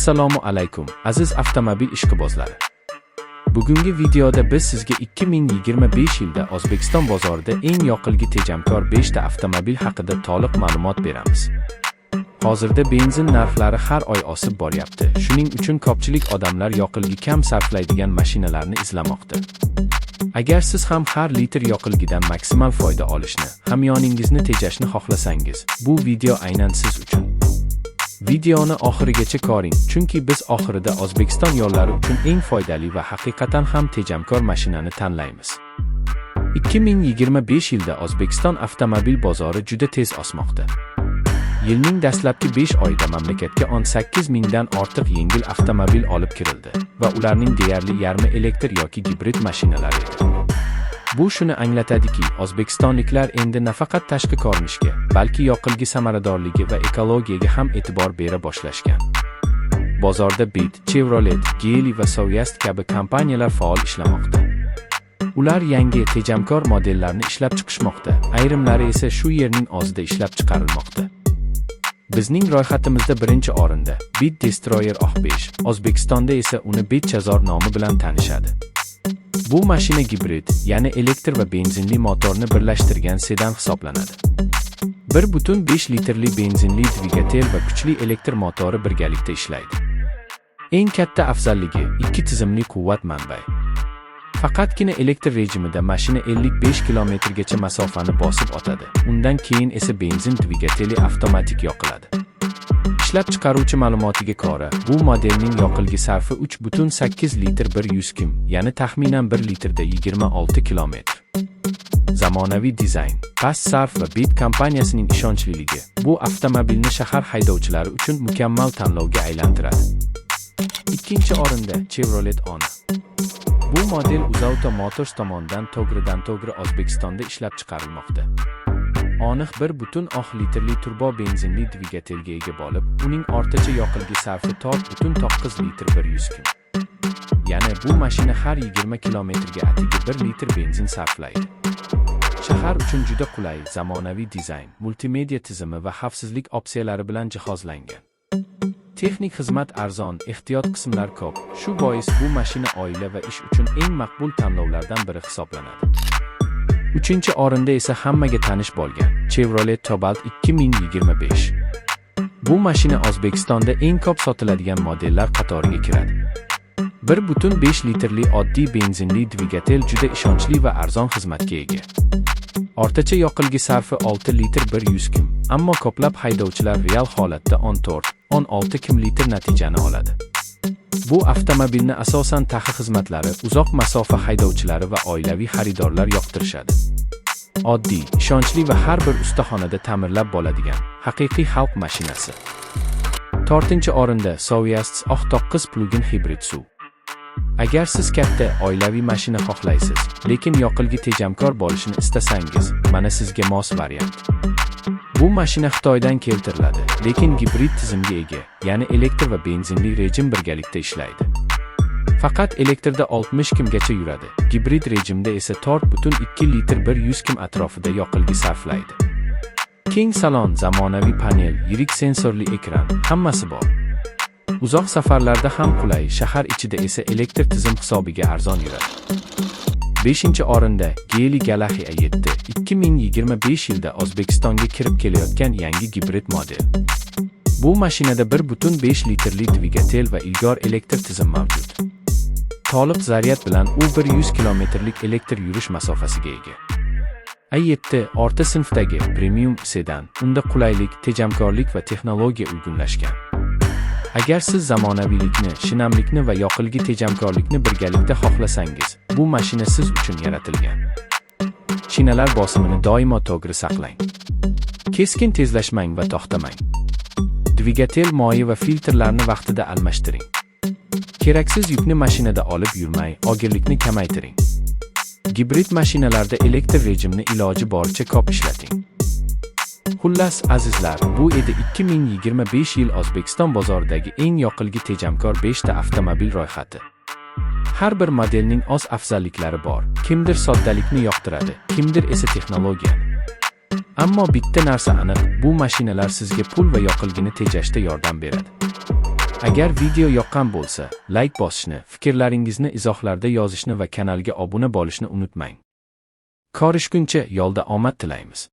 Assalomu alaykum, aziz avtomobil ishqibozlari. Bugungi videoda biz sizga 2025 yilda O'zbekiston bozorida eng yoqilg'i tejamkor 5 ta avtomobil haqida to'liq ma'lumot beramiz. Hozirda benzin narxlari har oy o'sib boryapti. Shuning uchun ko'pchilik odamlar yoqilg'i kam sarflaydigan mashinalarni izlamoqda. Agar siz ham har litr yoqilg'idan maksimal foyda olishni, hamyoningizni tejashni xohlasangiz, bu video aynan siz uchun. Videoni oxirigacha ko'ring, chunki biz oxirida O'zbekiston yo'llari uchun eng foydali va haqiqatan ham tejamkor mashinani tanlaymiz. 2025 yilda O'zbekiston avtomobil bozori juda tez o'smoqda. Yilning dastlabki 5 oyida mamlakatga 18 mingdan ortiq yengil avtomobil olib kirildi va ularning deyarli yarmi elektr yoki gibrid mashinalar edi. Bu shuni anglatadiki, o'zbekistonliklar endi nafaqat tashqi ko'rinishga, balki yoqilg'i samaradorligi va ekologiyaga ham e'tibor bera boshlashgan. Bozorda Bit, Chevrolet, Geely va Sovyast kabi kompaniyalar faol ishlamoqda. Ular yangi tejamkor modellarni ishlab chiqishmoqda, ayrimlari esa shu yerning o'zida ishlab chiqarilmoqda. Bizning ro'yxatimizda birinchi o'rinda Bit Destroyer OH5, O'zbekistonda esa uni Bit Chazor nomi bilan tanishadi. Bu mashina gibrid, ya'ni elektr va benzinli motorni birlashtirgan sedan hisoblanadi. 1.5 litrli benzinli dvigatel va kuchli elektr motori birgalikda ishlaydi. Eng katta afzalligi 2 tizimli quvvat manbai. Faqatgina elektr rejimida mashina 55 kilometrgacha masofani bosib o'tadi. Undan keyin esa benzin dvigateli avtomatik yoqiladi. Ishlab chiqaruvchi ma'lumotiga ko'ra, bu modelning yoqilg'i sarfi 3.8 litr 100 km, ya'ni taxminan 1 litrda 26 km. Zamonaviy dizayn, past sarf va Bit kompaniyasining ishonchliligi bu avtomobilni shahar haydovchilari uchun mukammal tanlovga aylantiradi. Ikkinchi o'rinda Chevrolet Ona. Bu model UzAuto Motors tomonidan to'g'ridan-to'g'ri O'zbekistonda ishlab chiqarilmoqda. Oniq 1.6 litrli turbo benzinli dvigatelga ega bo'lib, uning o'rtacha yoqilg'i sarfi 4.9 litr 100 km. Ya'ni bu mashina har 20 kilometrga atigi 1 litr benzin sarflaydi. Shahar uchun juda qulay, zamonaviy dizayn, multimedia tizimi va xavfsizlik opsiyalari bilan jihozlangan. Texnik xizmat arzon, ehtiyot qismlar ko'p. Shu bois bu mashina oila va ish uchun eng maqbul tanlovlardan biri hisoblanadi. Uchinchi o'rinda esa hammaga tanish bo'lgan Chevrolet Cobalt 2025. Bu mashina O'zbekistonda eng ko'p sotiladigan modellar qatoriga kiradi. 1.5 litrli oddiy benzinli dvigatel juda ishonchli va arzon xizmatga ega. O'rtacha yoqilg'i sarfi 6 litr 100 km, ammo ko'plab haydovchilar real holatda 14-16 km litr natijani oladi. Bu avtomobilni asosan taxi xizmatlari, uzoq masofa haydovchilari va oilaviy xaridorlar yoqtirishadi. Oddiy, ishonchli va har bir ustaxonada ta'mirlab bo'ladigan haqiqiy xalq mashinasi. 4-o'rinda Sovyast OH9 plug-in hibrid SUV. Agar siz katta oilaviy mashina xohlaysiz, lekin yoqilg'i tejamkor bo'lishini istasangiz, mana sizga mos variant. Bu mashina Xitoydan keltiriladi, lekin gibrid tizimga ega, ya'ni elektr va benzinli rejim birgalikda ishlaydi. Faqat elektrda 60 kmgacha yuradi, gibrid rejimda esa 4.2 litr 100 km atrofida yoqilg'i sarflaydi. Keng salon, zamonaviy panel, yirik sensorli ekran, hammasi bor. Uzoq safarlarda ham qulay, shahar ichida esa elektr tizim hisobiga arzon yuradi. 5-o'rinda Geely Galaxy A7 2025 yilda O'zbekistonga kirib kelayotgan yangi gibrid model. Bu mashinada 1.5 litrli dvigatel va ilg'or elektr tizim mavjud. To'liq zaryad bilan u 100 kilometrlik elektr yurish masofasiga ega. A7 o'rta sinfdagi premium sedan, unda qulaylik, tejamkorlik va texnologiya uyg'unlashgan. Agar siz zamonaviylikni, shinamlikni va yoqilg'i tejamkorlikni birgalikda xohlasangiz, bu mashina siz uchun yaratilgan. Shinalar bosimini doimo to'g'ri saqlang. Keskin tezlashmang va to'xtamang. Dvigatel moyi va filtrlarni vaqtida almashtiring. Keraksiz yukni mashinada olib yurmay, og'irlikni kamaytiring. Gibrid mashinalarda elektr rejimni iloji boricha ko'p ishlating. Xullas, azizlar, bu edi 2025 yil O'zbekiston bozoridagi eng yoqilg'i tejamkor 5 ta avtomobil ro'yxati. Har bir modelning o'z afzalliklari bor. Kimdir soddalikni yoqtiradi, kimdir esa texnologiyani. Ammo bitta narsa aniq, bu mashinalar sizga pul va yoqilg'ini tejashda yordam beradi. Agar video yoqqan bo'lsa, like bosishni, fikrlaringizni izohlarda yozishni va kanalga obuna bo'lishni unutmang. Ko'rishguncha yo'lda omad tilaymiz.